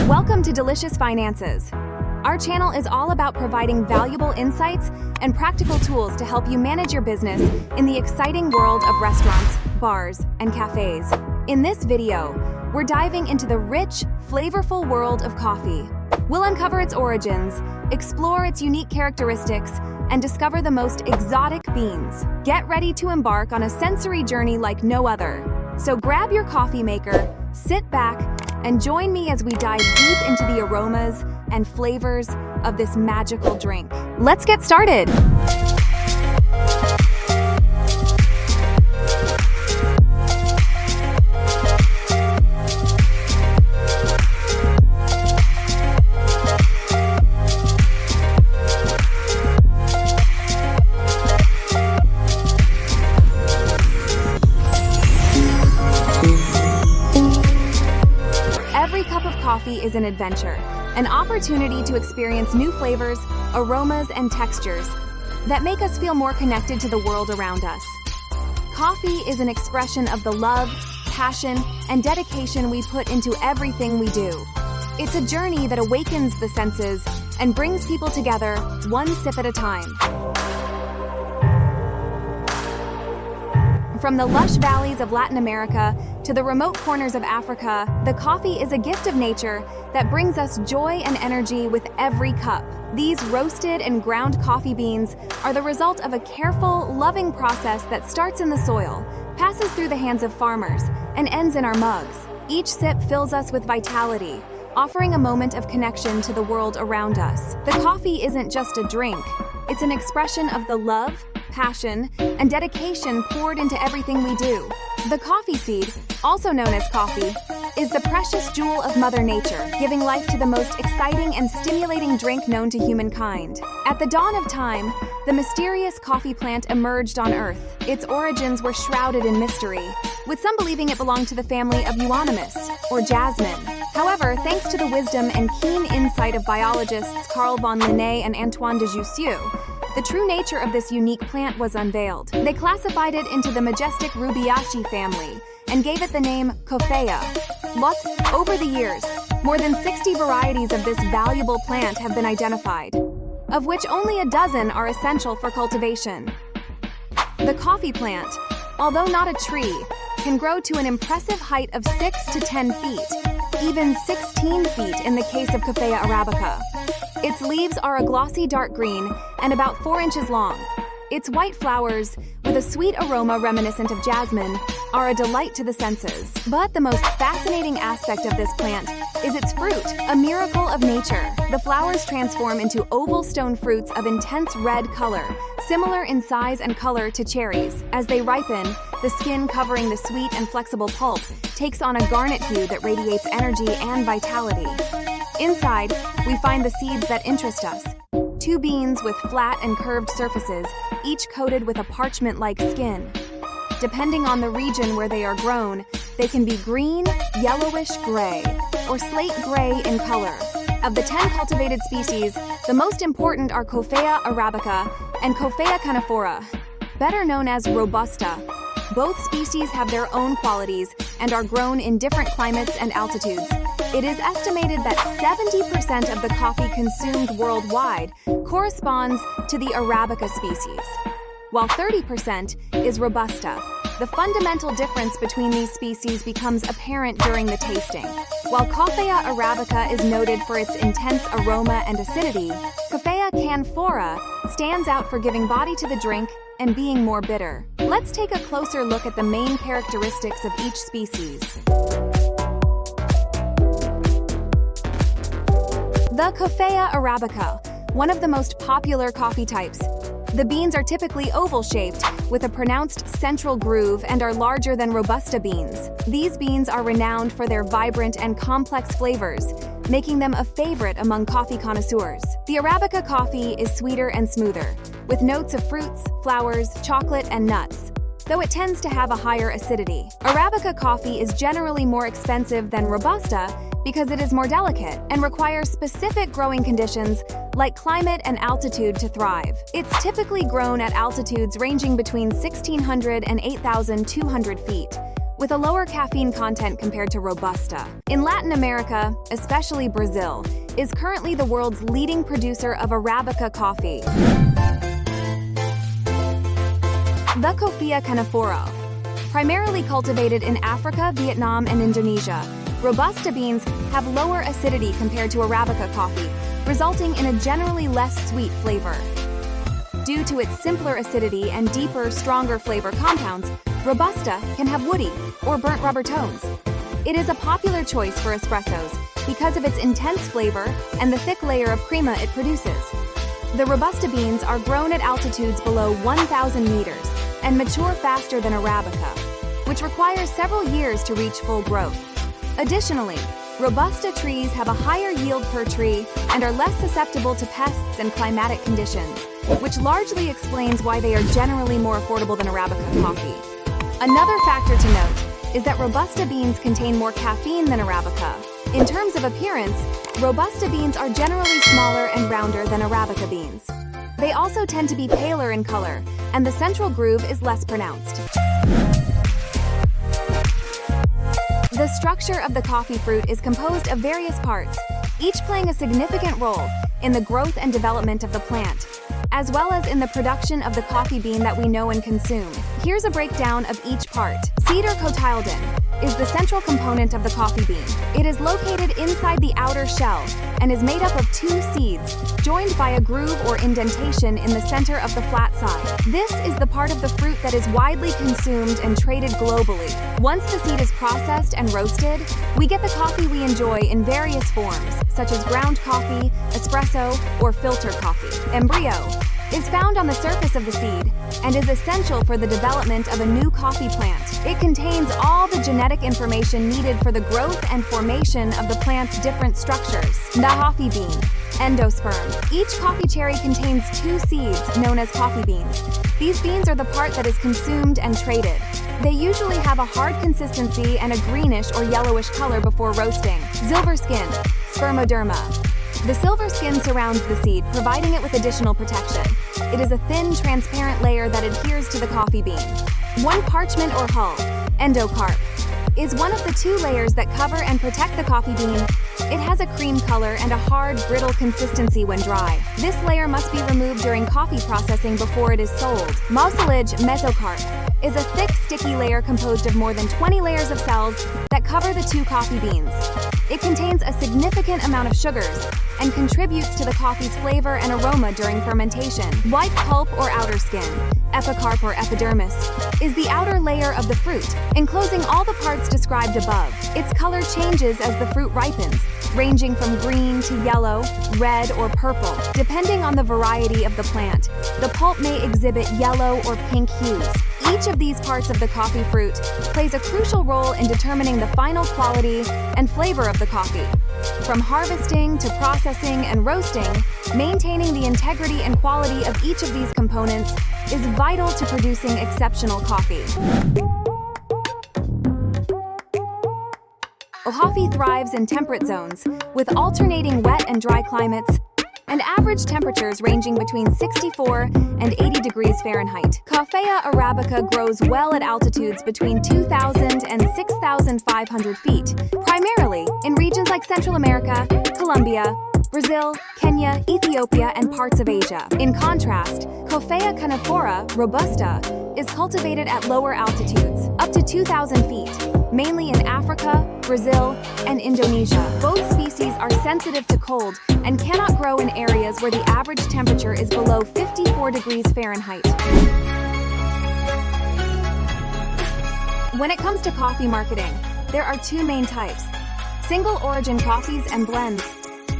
Welcome to Delicious Finances. Our channel is all about providing valuable insights and practical tools to help you manage your business in the exciting world of restaurants, bars, and cafes. In this video, we're diving into the rich, flavorful world of coffee. We'll uncover its origins, explore its unique characteristics, and discover the most exotic beans. Get ready to embark on a sensory journey like no other. So grab your coffee maker, sit back, and join me as we dive deep into the aromas and flavors of this magical drink. Let's get started! Coffee is an adventure, an opportunity to experience new flavors, aromas, and textures that make us feel more connected to the world around us. Coffee is an expression of the love, passion, and dedication we put into everything we do. It's a journey that awakens the senses and brings people together one sip at a time. From the lush valleys of Latin America to the remote corners of Africa, the coffee is a gift of nature that brings us joy and energy with every cup. These roasted and ground coffee beans are the result of a careful, loving process that starts in the soil, passes through the hands of farmers, and ends in our mugs. Each sip fills us with vitality, offering a moment of connection to the world around us. The coffee isn't just a drink, it's an expression of the love, passion, and dedication poured into everything we do. The coffee seed, also known as coffee, is the precious jewel of Mother Nature, giving life to the most exciting and stimulating drink known to humankind. At the dawn of time, the mysterious coffee plant emerged on Earth. Its origins were shrouded in mystery, with some believing it belonged to the family of Euonymus, or jasmine. However, thanks to the wisdom and keen insight of biologists Carl von Linné and Antoine de Jussieu, the true nature of this unique plant was unveiled. They classified it into the majestic Rubiaceae family and gave it the name Coffea. Over the years, more than 60 varieties of this valuable plant have been identified, of which only a dozen are essential for cultivation. The coffee plant, although not a tree, can grow to an impressive height of 6 to 10 feet, even 16 feet in the case of Coffea Arabica. Its leaves are a glossy dark green and about 4 inches long. Its white flowers, with a sweet aroma reminiscent of jasmine, are a delight to the senses. But the most fascinating aspect of this plant is its fruit, a miracle of nature. The flowers transform into oval stone fruits of intense red color, similar in size and color to cherries. As they ripen, the skin covering the sweet and flexible pulp takes on a garnet hue that radiates energy and vitality. Inside, we find the seeds that interest us. 2 beans with flat and curved surfaces, each coated with a parchment-like skin. Depending on the region where they are grown, they can be green, yellowish gray, or slate gray in color. Of the 10 cultivated species, the most important are Coffea Arabica and Coffea Canephora, better known as Robusta. Both species have their own qualities and are grown in different climates and altitudes. It is estimated that 70% of the coffee consumed worldwide corresponds to the Arabica species, while 30% is Robusta. The fundamental difference between these species becomes apparent during the tasting. While Coffea Arabica is noted for its intense aroma and acidity, Coffea Canephora stands out for giving body to the drink and being more bitter. Let's take a closer look at the main characteristics of each species. The Coffea Arabica, one of the most popular coffee types. The beans are typically oval-shaped, with a pronounced central groove and are larger than Robusta beans. These beans are renowned for their vibrant and complex flavors, making them a favorite among coffee connoisseurs. The Arabica coffee is sweeter and smoother, with notes of fruits, flowers, chocolate, and nuts, though it tends to have a higher acidity. Arabica coffee is generally more expensive than Robusta because it is more delicate and requires specific growing conditions like climate and altitude to thrive. It's typically grown at altitudes ranging between 1,600 and 8,200 feet, with a lower caffeine content compared to Robusta. In Latin America, especially Brazil, is currently the world's leading producer of Arabica coffee. The Coffea Canephora. Primarily cultivated in Africa, Vietnam, and Indonesia, Robusta beans have lower acidity compared to Arabica coffee, resulting in a generally less sweet flavor. Due to its simpler acidity and deeper, stronger flavor compounds, Robusta can have woody or burnt rubber tones. It is a popular choice for espressos because of its intense flavor and the thick layer of crema it produces. The Robusta beans are grown at altitudes below 1,000 meters and mature faster than Arabica, which requires several years to reach full growth. Additionally, Robusta trees have a higher yield per tree and are less susceptible to pests and climatic conditions, which largely explains why they are generally more affordable than Arabica coffee. Another factor to note is that Robusta beans contain more caffeine than Arabica. In terms of appearance, Robusta beans are generally smaller and rounder than Arabica beans. They also tend to be paler in color, and the central groove is less pronounced. The structure of the coffee fruit is composed of various parts, each playing a significant role in the growth and development of the plant, as well as in the production of the coffee bean that we know and consume. Here's a breakdown of each part. Seed or cotyledon is the central component of the coffee bean. It is located inside the outer shell and is made up of two seeds, joined by a groove or indentation in the center of the flat side. This is the part of the fruit that is widely consumed and traded globally. Once the seed is processed and roasted, we get the coffee we enjoy in various forms, such as ground coffee, espresso, or filter coffee. Embryo is found on the surface of the seed and is essential for the development of a new coffee plant. It contains all the genetic information needed for the growth and formation of the plant's different structures. The coffee bean. Endosperm. Each coffee cherry contains two seeds known as coffee beans. These beans are the part that is consumed and traded. They usually have a hard consistency and a greenish or yellowish color before roasting. Silver skin. Spermoderma. The silver skin surrounds the seed, providing it with additional protection. It is a thin, transparent layer that adheres to the coffee bean. One parchment or hull, endocarp, is one of the two layers that cover and protect the coffee bean. It has a cream color and a hard, brittle consistency when dry. This layer must be removed during coffee processing before it is sold. Mucilage mesocarp is a thick, sticky layer composed of more than 20 layers of cells that cover the two coffee beans. It contains a significant amount of sugars and contributes to the coffee's flavor and aroma during fermentation. White pulp or outer skin, epicarp or epidermis, is the outer layer of the fruit, enclosing all the parts described above. Its color changes as the fruit ripens, ranging from green to yellow, red, or purple. Depending on the variety of the plant, the pulp may exhibit yellow or pink hues. Each of these parts of the coffee fruit plays a crucial role in determining the final quality and flavor of the coffee. From harvesting to processing and roasting, maintaining the integrity and quality of each of these components is vital to producing exceptional coffee. Coffee thrives in temperate zones, with alternating wet and dry climates, and average temperatures ranging between 64 and 80 degrees Fahrenheit. Coffea Arabica grows well at altitudes between 2,000 and 6,500 feet, primarily in regions like Central America, Colombia, Brazil, Kenya, Ethiopia, and parts of Asia. In contrast, Coffea Canephora Robusta is cultivated at lower altitudes, up to 2,000 feet, mainly in Africa, Brazil, and Indonesia. Both species are sensitive to cold and cannot grow in areas where the average temperature is below 54 degrees Fahrenheit. When it comes to coffee marketing, there are two main types: single origin coffees and blends.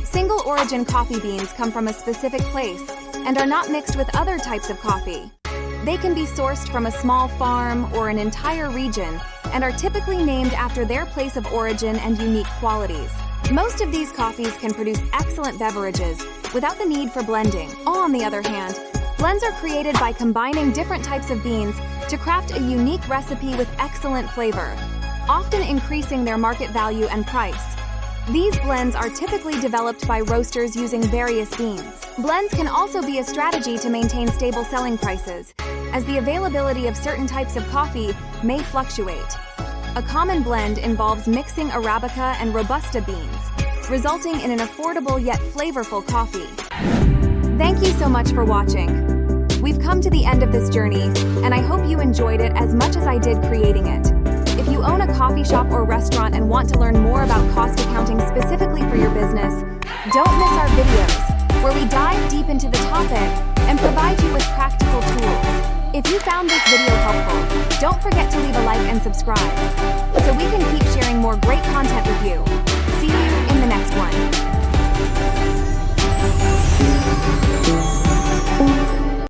Single origin coffee beans come from a specific place and are not mixed with other types of coffee. They can be sourced from a small farm or an entire region and are typically named after their place of origin and unique qualities. Most of these coffees can produce excellent beverages without the need for blending. On the other hand, blends are created by combining different types of beans to craft a unique recipe with excellent flavor, often increasing their market value and price. These blends are typically developed by roasters using various beans. Blends can also be a strategy to maintain stable selling prices, as the availability of certain types of coffee may fluctuate. A common blend involves mixing Arabica and Robusta beans, resulting in an affordable yet flavorful coffee. Thank you so much for watching. We've come to the end of this journey, and I hope you enjoyed it as much as I did creating it. If you own a coffee shop or restaurant and want to learn more about cost accounting specifically for your business, don't miss our videos, where we dive deep into the topic and provide you with practical tools. If you found this video helpful, don't forget to leave a like and subscribe, so we can keep sharing more great content with you.